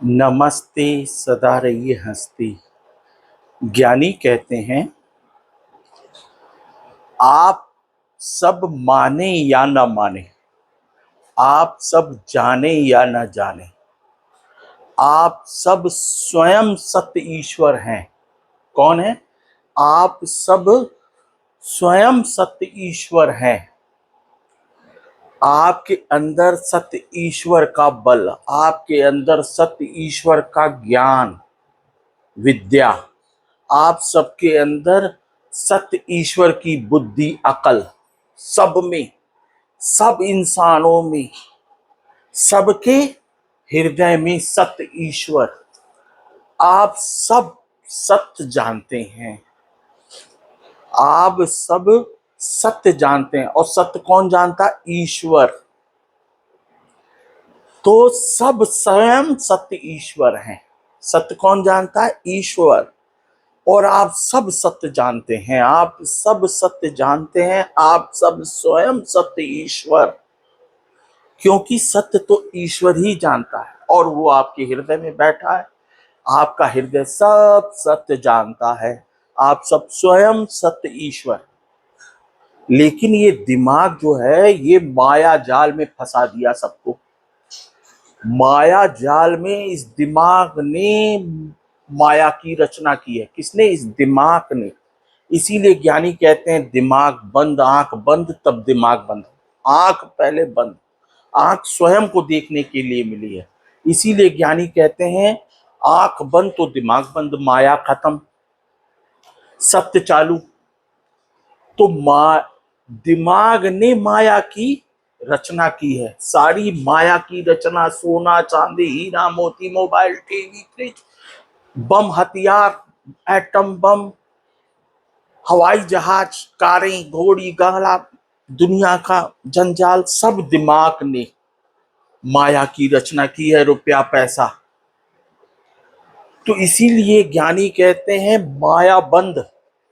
नमस्ते सदा रहिए हंसती। ज्ञानी कहते हैं, आप सब माने या न माने, आप सब जाने या न जाने, आप सब स्वयं सत्य ईश्वर हैं। कौन है? आप सब स्वयं सत्य ईश्वर हैं। आपके अंदर सत्य ईश्वर का बल, आपके अंदर सत्य ईश्वर का ज्ञान विद्या, आप सबके अंदर सत्य ईश्वर की बुद्धि अकल, सब में, सब इंसानों में, सबके हृदय में सत्य ईश्वर। आप सब सत्य जानते हैं, आप सब सत्य जानते हैं। और सत्य कौन जानता? ईश्वर। तो सब स्वयं सत्य ईश्वर हैं। सत्य कौन जानता है? ईश्वर। और आप सब सत्य जानते हैं, आप सब सत्य जानते हैं, आप सब स्वयं सत्य ईश्वर। क्योंकि सत्य तो ईश्वर ही जानता है और वो आपके हृदय में बैठा है। आपका हृदय सब सत्य जानता है, आप सब स्वयं सत्य ईश्वर। लेकिन ये दिमाग जो है, ये माया जाल में फंसा दिया सबको। माया जाल में इस दिमाग ने माया की रचना की है। किसने? इस दिमाग ने। इसीलिए ज्ञानी कहते हैं, दिमाग बंद, आंख बंद तब दिमाग बंद। आंख पहले बंद। आंख स्वयं को देखने के लिए मिली है। इसीलिए ज्ञानी कहते हैं, आंख बंद तो दिमाग बंद, माया खत्म, सत्य चालू। तो दिमाग ने माया की रचना की है। सारी माया की रचना, सोना चांदी हीरा मोती मोबाइल टीवी फ्रिज बम हथियार, एटम बम, हवाई जहाज, कारें घोड़ी गहला, दुनिया का जंजाल, सब दिमाग ने माया की रचना की है। रुपया पैसा। तो इसीलिए ज्ञानी कहते हैं, माया बंद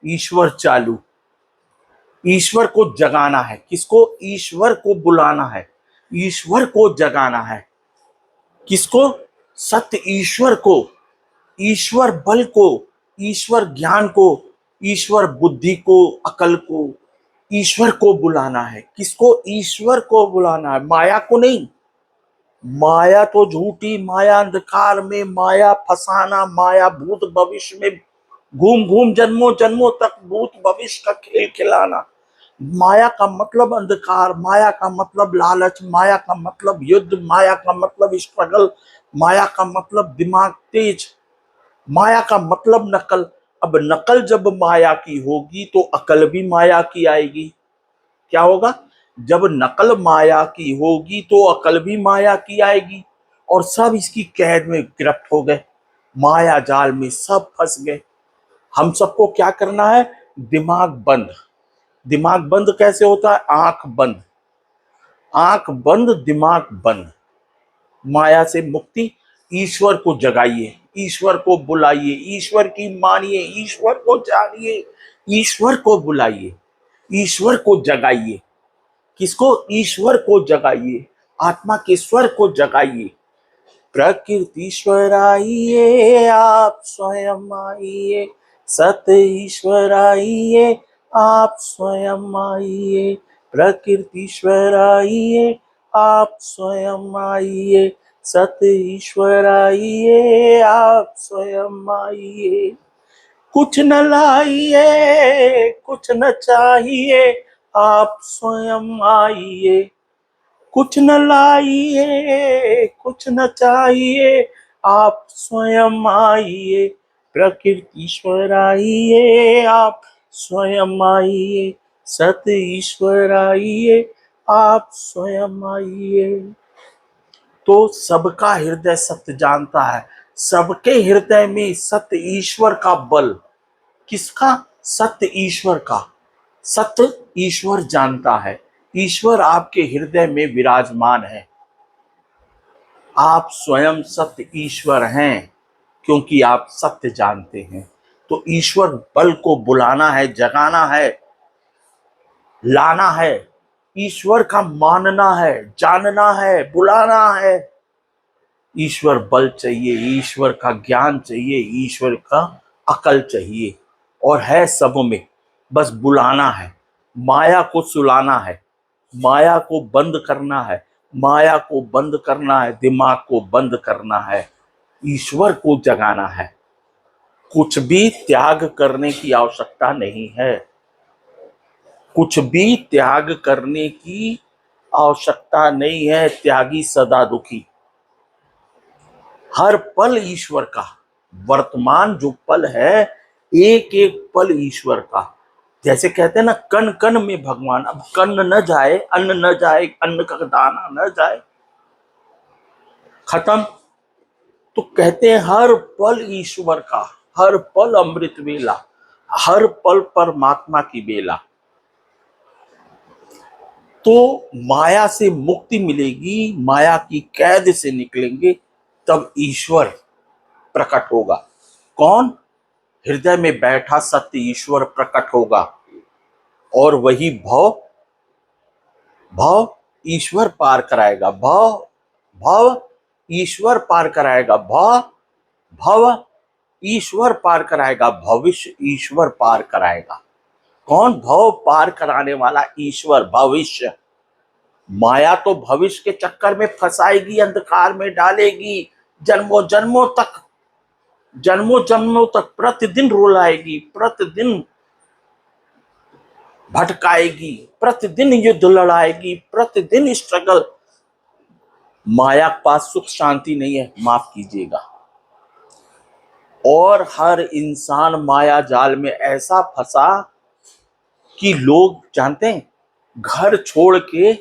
ईश्वर चालू। ईश्वर को जगाना है। किसको? ईश्वर को बुलाना है, ईश्वर को जगाना है। किसको? सत्य ईश्वर को, ईश्वर बल को, ईश्वर ज्ञान को, ईश्वर बुद्धि को, अकल को, ईश्वर को बुलाना है। किसको? ईश्वर को बुलाना है, माया को नहीं। माया तो झूठी, माया अंधकार में, माया फसाना, माया भूत भविष्य में घूम घूम जन्मों जन्मों तक भूत भविष्य का खेल खिलाना। माया का मतलब अंधकार, माया का मतलब लालच, माया का मतलब युद्ध, माया का मतलब स्ट्रगल, माया का मतलब दिमाग तेज, माया का मतलब नकल। अब नकल जब माया की होगी तो अकल भी माया की आएगी। क्या होगा? जब नकल माया की होगी तो अकल भी माया की आएगी। और सब इसकी कैद में गिरफ्त हो गए, माया जाल में सब फंस गए। हम सबको क्या करना है? दिमाग बंद। दिमाग बंद कैसे होता है? आंख बंद। आंख बंद, दिमाग बंद। माया से मुक्ति। ईश्वर को जगाइए, ईश्वर को बुलाइए, ईश्वर की मानिए, ईश्वर को जानिए, ईश्वर को बुलाइए, ईश्वर को जगाइए। किसको? ईश्वर को जगाइए, आत्मा के स्वर को जगाइए। प्रकृतिश्वर आइए, आप स्वयं आइए, सत्य ईश्वर आइए, आप स्वयं आइए। प्रकृतिश्वर आइए, आप स्वयं आइए, सत्य ईश्वर आइए, आप स्वयं आइए। कुछ न लाइए, कुछ न चाहिए, आप स्वयं आइए। कुछ न लाइए, कुछ न चाहिए, आप स्वयं आइए। प्रकृतिश्वर आइए, आप स्वयं आइए, सत्य ईश्वर आइए, आप स्वयं आइए। तो सबका हृदय सत्य जानता है, सबके हृदय में सत्य ईश्वर का बल। किसका? सत्य ईश्वर का। सत्य ईश्वर जानता है, ईश्वर आपके हृदय में विराजमान है। आप स्वयं सत्य ईश्वर हैं क्योंकि आप सत्य जानते हैं। तो ईश्वर बल को बुलाना है, जगाना है, लाना है। ईश्वर का मानना है, जानना है, बुलाना है। ईश्वर बल चाहिए, ईश्वर का ज्ञान चाहिए, ईश्वर का अकल चाहिए, और है सब में, बस बुलाना है, माया को सुलाना है, माया को बंद करना है, माया को बंद करना है, दिमाग को बंद करना है, ईश्वर को जगाना है। कुछ भी त्याग करने की आवश्यकता नहीं है, कुछ भी त्याग करने की आवश्यकता नहीं है। त्यागी सदा दुखी। हर पल ईश्वर का, वर्तमान जो पल है, एक एक पल ईश्वर का। जैसे कहते हैं ना, कण कण में भगवान। अब कण न जाए, अन्न न जाए, अन्न का दाना न जाए, खत्म। तो कहते हैं हर पल ईश्वर का, हर पल अमृत वेला, हर पल परमात्मा की बेला। तो माया से मुक्ति मिलेगी, माया की कैद से निकलेंगे, तब ईश्वर प्रकट होगा। कौन? हृदय में बैठा सत्य ईश्वर प्रकट होगा, और वही भव भव ईश्वर पार कराएगा। भव भव ईश्वर पार कराएगा। भव भव ईश्वर पार कराएगा। भविष्य ईश्वर पार कराएगा। कौन? भव पार कराने वाला ईश्वर। भविष्य, माया तो भविष्य के चक्कर में फंसाएगी, अंधकार में डालेगी, जन्मों जन्मों तक, जन्मों जन्मों तक प्रतिदिन रुलाएगी, प्रतिदिन भटकाएगी, प्रतिदिन युद्ध लड़ाएगी, प्रतिदिन स्ट्रगल। माया के पास सुख शांति नहीं है, माफ कीजिएगा। और हर इंसान माया जाल में ऐसा फंसा कि लोग जानते हैं, घर छोड़ के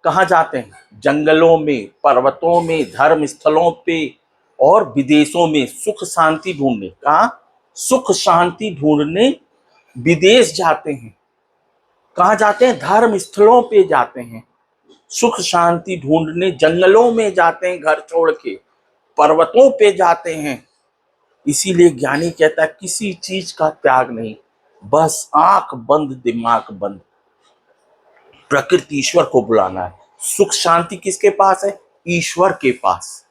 कहाँ जाते हैं? जंगलों में, पर्वतों में, धर्म स्थलों पे और विदेशों में सुख शांति ढूंढने। कहाँ? सुख शांति ढूंढने विदेश जाते हैं। कहाँ जाते हैं? धर्म स्थलों पे जाते हैं। सुख शांति ढूंढने जंगलों में जाते हैं, घर छोड़ के पर्वतों पे जाते हैं। इसीलिए ज्ञानी कहता है किसी चीज का त्याग नहीं, बस आंख बंद, दिमाग बंद, प्रकृति ईश्वर को बुलाना है। सुख शांति किसके पास है? ईश्वर के पास,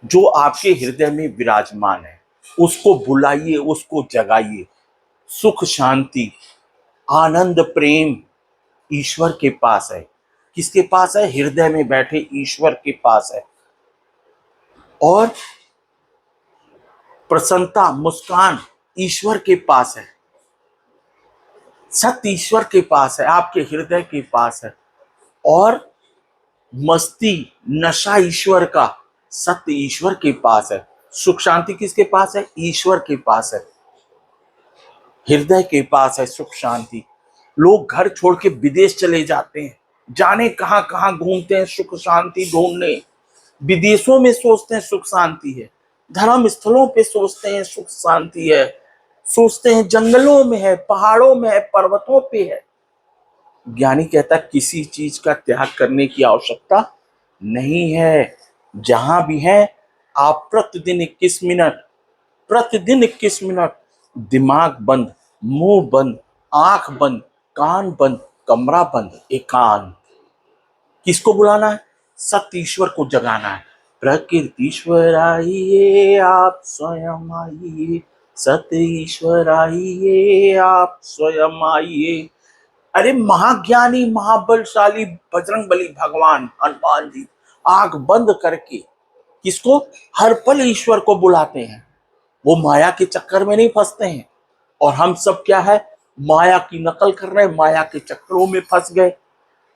जो आपके हृदय में विराजमान है। उसको बुलाइए, उसको जगाइए। सुख शांति, आनंद, प्रेम ईश्वर के पास है। किसके पास है? हृदय में बैठे ईश्वर के पास है। और प्रसन्नता, मुस्कान ईश्वर के पास है। सत्य ईश्वर के पास है, आपके हृदय के पास है। और मस्ती, नशा ईश्वर का, सत्य ईश्वर के पास है। सुख शांति किसके पास है? ईश्वर के पास है, हृदय के पास है सुख शांति। लोग घर छोड़ के विदेश चले जाते हैं, जाने कहां कहां घूमते हैं सुख शांति ढूंढने। विदेशों में सोचते हैं सुख शांति है, धर्म स्थलों पे सोचते हैं सुख शांति है, सोचते हैं जंगलों में है, पहाड़ों में है, पर्वतों पे है। ज्ञानी कहता है किसी चीज का त्याग करने की आवश्यकता नहीं है। जहां भी है आप प्रतिदिन 21 मिनट, प्रतिदिन 21 मिनट दिमाग बंद, मुंह बंद, आंख बंद, कान बंद, कमरा बंद, एकांत। किसको बुलाना है? सत्य ईश्वर को जगाना है। प्रकृति ईश्वर आइए, आप स्वयं आइए, सत्य ईश्वर आइए, आप स्वयं आइए। अरे महाज्ञानी, महाबलशाली बजरंगबली भगवान हनुमान जी आंख बंद करके किसको? हर पल ईश्वर को बुलाते हैं। वो माया के चक्कर में नहीं फंसते हैं। और हम सब क्या है? माया की नकल कर रहे हैं, माया के चक्करों में फंस गए।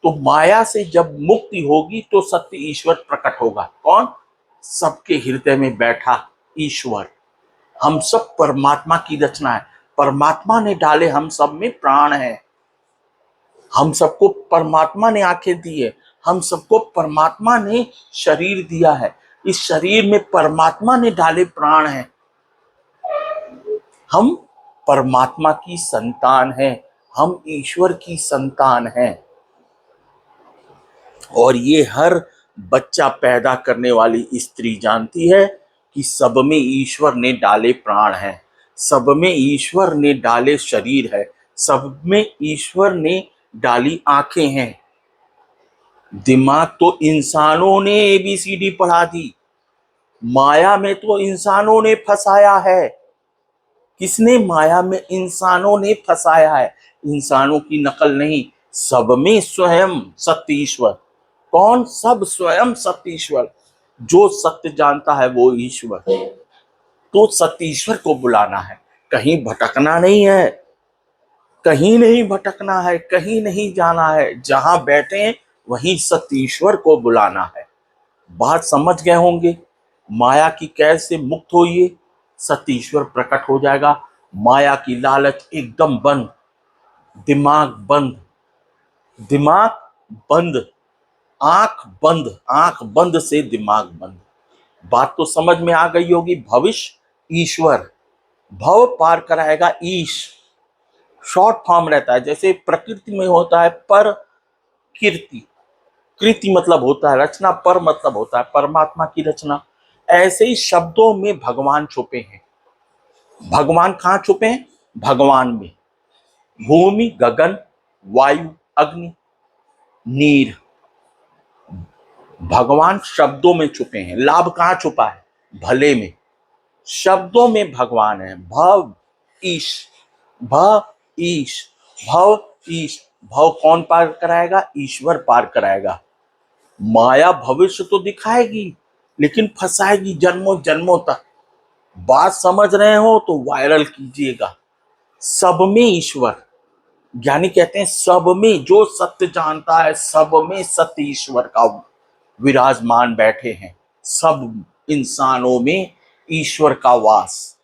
तो माया से जब मुक्ति होगी तो सत्य ईश्वर प्रकट होगा। कौन? सबके हृदय में बैठा ईश्वर। हम सब परमात्मा की रचना है, परमात्मा ने डाले हम सब में प्राण है। हम सबको परमात्मा ने आंखें दी है, हम सबको परमात्मा ने शरीर दिया है। इस शरीर में परमात्मा ने डाले प्राण हैं। हम परमात्मा की संतान हैं, हम ईश्वर की संतान हैं। और ये हर बच्चा पैदा करने वाली स्त्री जानती है कि सब में ईश्वर ने डाले प्राण हैं, सब में ईश्वर ने डाले शरीर है, सब में ईश्वर ने डाली आंखें हैं। दिमाग तो इंसानों ने ABCD पढ़ा दी, माया में तो इंसानों ने फंसाया है। किसने? माया में इंसानों ने फंसाया है। इंसानों की नकल नहीं, सब में स्वयं सत्य ईश्वर। कौन? सब स्वयं सत्य ईश्वर। जो सत्य जानता है वो ईश्वर। तो सत्य ईश्वर को बुलाना है, कहीं भटकना नहीं है, कहीं नहीं भटकना है, कहीं नहीं जाना है। जहां बैठे हैं वहीं सत्य ईश्वर को बुलाना है। बात समझ गए होंगे। माया की कैद से मुक्त होइए, सत्य ईश्वर प्रकट हो जाएगा। माया की लालच एकदम बंद, दिमाग बंद, दिमाग बंद, आंख बंद, आंख बंद से दिमाग बंद। बात तो समझ में आ गई होगी। भविष्य ईश्वर, भव पार कराएगा ईश। शॉर्ट फॉर्म रहता है, जैसे प्रकृति में होता है पर कीर्ति, कृति मतलब होता है रचना, पर मतलब होता है परमात्मा की रचना। ऐसे ही शब्दों में भगवान छुपे हैं। भगवान कहाँ छुपे हैं? भगवान में। भूमि, गगन, वायु, अग्नि, नीर, भगवान शब्दों में छुपे हैं। लाभ कहाँ छुपा है? भले में। शब्दों में भगवान है। भव ईश, भ ईश, भव ईश। भव कौन पार कराएगा? ईश्वर पार कराएगा। माया भविष्य तो दिखाएगी लेकिन फंसाएगी जन्मों जन्मों तक। बात समझ रहे हो तो वायरल कीजिएगा। सब में ईश्वर, ज्ञानी कहते हैं सब में जो सत्य जानता है, सब में सत्य ईश्वर का विराजमान बैठे हैं। सब इंसानों में ईश्वर का वास,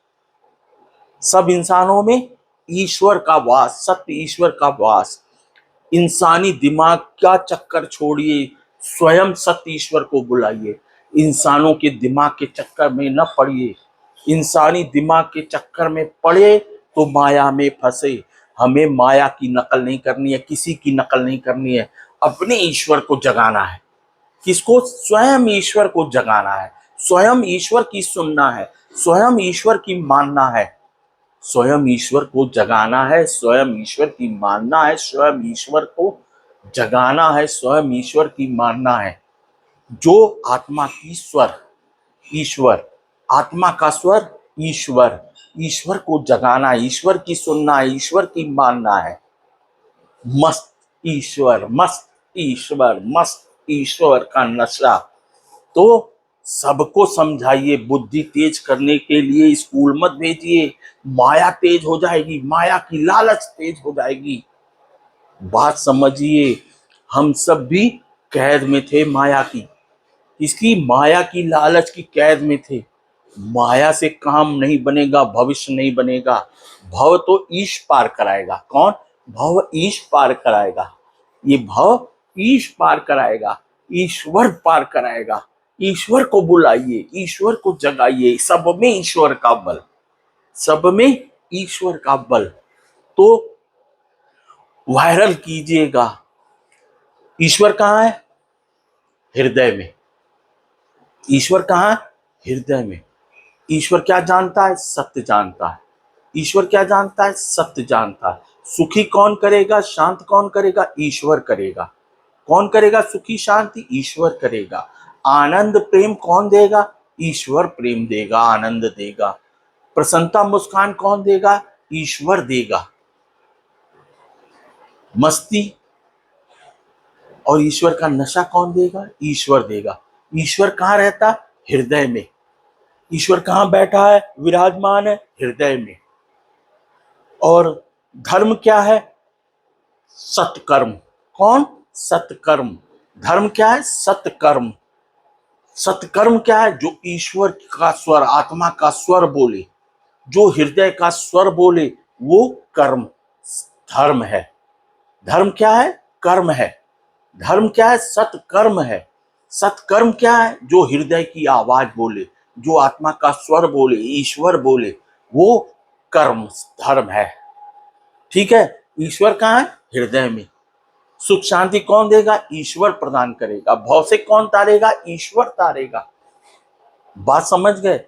सब इंसानों में ईश्वर का वास, सत्य ईश्वर का वास। इंसानी दिमाग का चक्कर छोड़िए, स्वयं सत्य ईश्वर को बुलाइए। इंसानों के दिमाग के चक्कर में न पड़िए। इंसानी दिमाग के चक्कर में पड़े तो माया में फंसे। हमें माया की नकल नहीं करनी है, किसी की नकल नहीं करनी है। अपने ईश्वर को जगाना है। किसको? स्वयं ईश्वर को जगाना है, स्वयं ईश्वर की सुनना है, स्वयं ईश्वर की मानना है। स्वयं ईश्वर को जगाना है, स्वयं ईश्वर की मानना है, स्वयं ईश्वर को जगाना है, स्वयं ईश्वर की मानना है। जो आत्मा की स्वर ईश्वर, आत्मा का स्वर ईश्वर, ईश्वर को जगाना, ईश्वर की सुनना, ईश्वर की मानना है। मस्त ईश्वर, मस्त ईश्वर, मस्त ईश्वर का नशा। तो सबको समझाइए, बुद्धि तेज करने के लिए स्कूल मत भेजिए। माया तेज हो जाएगी, माया की लालच तेज हो जाएगी। बात समझिए। हम सब भी कैद में थे माया की। इसकी माया की लालच की कैद में थे। माया से काम नहीं बनेगा, भविष्य नहीं बनेगा। भव तो ईश पार कराएगा। कौन? भव ईश पार कराएगा। ये भव ईश पार कराएगा, ईश्वर पार कराएगा। ईश्वर को बुलाइए, ईश्वर को जगाइए। सब में ईश्वर का बल, सब में ईश्वर का बल। तो वायरल कीजिएगा। ईश्वर कहाँ है? हृदय में। ईश्वर कहाँ है? हृदय में। ईश्वर क्या जानता है? सत्य जानता है। ईश्वर क्या जानता है? सत्य जानता है। सुखी कौन करेगा, शांत कौन करेगा? ईश्वर करेगा। कौन करेगा सुखी शांति? ईश्वर करेगा। आनंद प्रेम कौन देगा? ईश्वर प्रेम देगा, आनंद देगा। प्रसन्नता मुस्कान कौन देगा? ईश्वर देगा। मस्ती और ईश्वर का नशा कौन देगा? ईश्वर देगा। ईश्वर कहाँ रहता? हृदय में। ईश्वर कहाँ बैठा है, विराजमान है? हृदय में। और धर्म क्या है? सत्कर्म। कौन? सत्कर्म। धर्म क्या है? सत्कर्म। सत्कर्म क्या है? जो ईश्वर का स्वर, आत्मा का स्वर बोले, जो हृदय का स्वर बोले, वो कर्म धर्म है। धर्म क्या है? कर्म है। धर्म क्या है? सत्कर्म है। सत्कर्म क्या है? जो हृदय की आवाज बोले, जो आत्मा का स्वर बोले, ईश्वर बोले, वो कर्म धर्म है। ठीक है। ईश्वर कहाँ है? हृदय में। सुख शांति कौन देगा? ईश्वर प्रदान करेगा। भव से कौन तारेगा? ईश्वर तारेगा। बात समझ गए?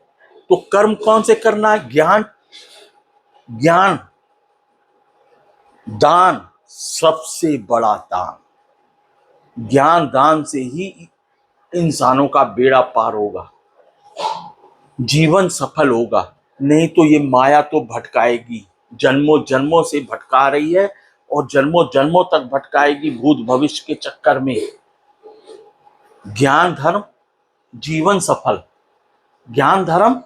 तो कर्म कौन से करना है? ज्ञान, ज्ञान, दान, सबसे बड़ा दान। ज्ञान दान से ही इंसानों का बेड़ा पार होगा। जीवन सफल होगा, नहीं तो ये माया तो भटकाएगी, जन्मों जन्मों से भटका रही है और जन्मों जन्मों तक भटकाएगी भूत भविष्य के चक्कर में। ज्ञान धर्म जीवन सफल, ज्ञान धर्म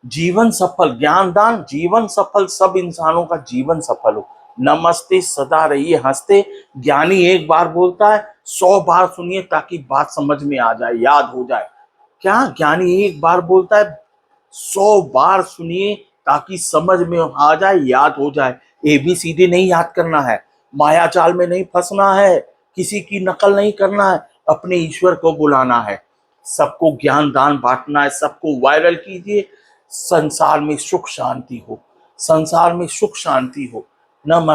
जीवन सफल, ज्ञान दान जीवन सफल, सब इंसानों का जीवन सफल हो। नमस्ते, सदा रहिए हंसते। ज्ञानी एक बार बोलता है, 100 बार सुनिए ताकि बात समझ में आ जाए, याद हो जाए। क्या ज्ञानी एक बार बोलता है, 100 बार सुनिए ताकि समझ में आ जाए, याद हो जाए। ABCD नहीं याद करना है, माया जाल में नहीं फंसना है, किसी की नकल नहीं करना है, अपने ईश्वर को बुलाना है, सबको ज्ञान दान बांटना है, सबको वायरल कीजिए। संसार में सुख शांति हो, संसार में सुख शांति हो। नमस्ते।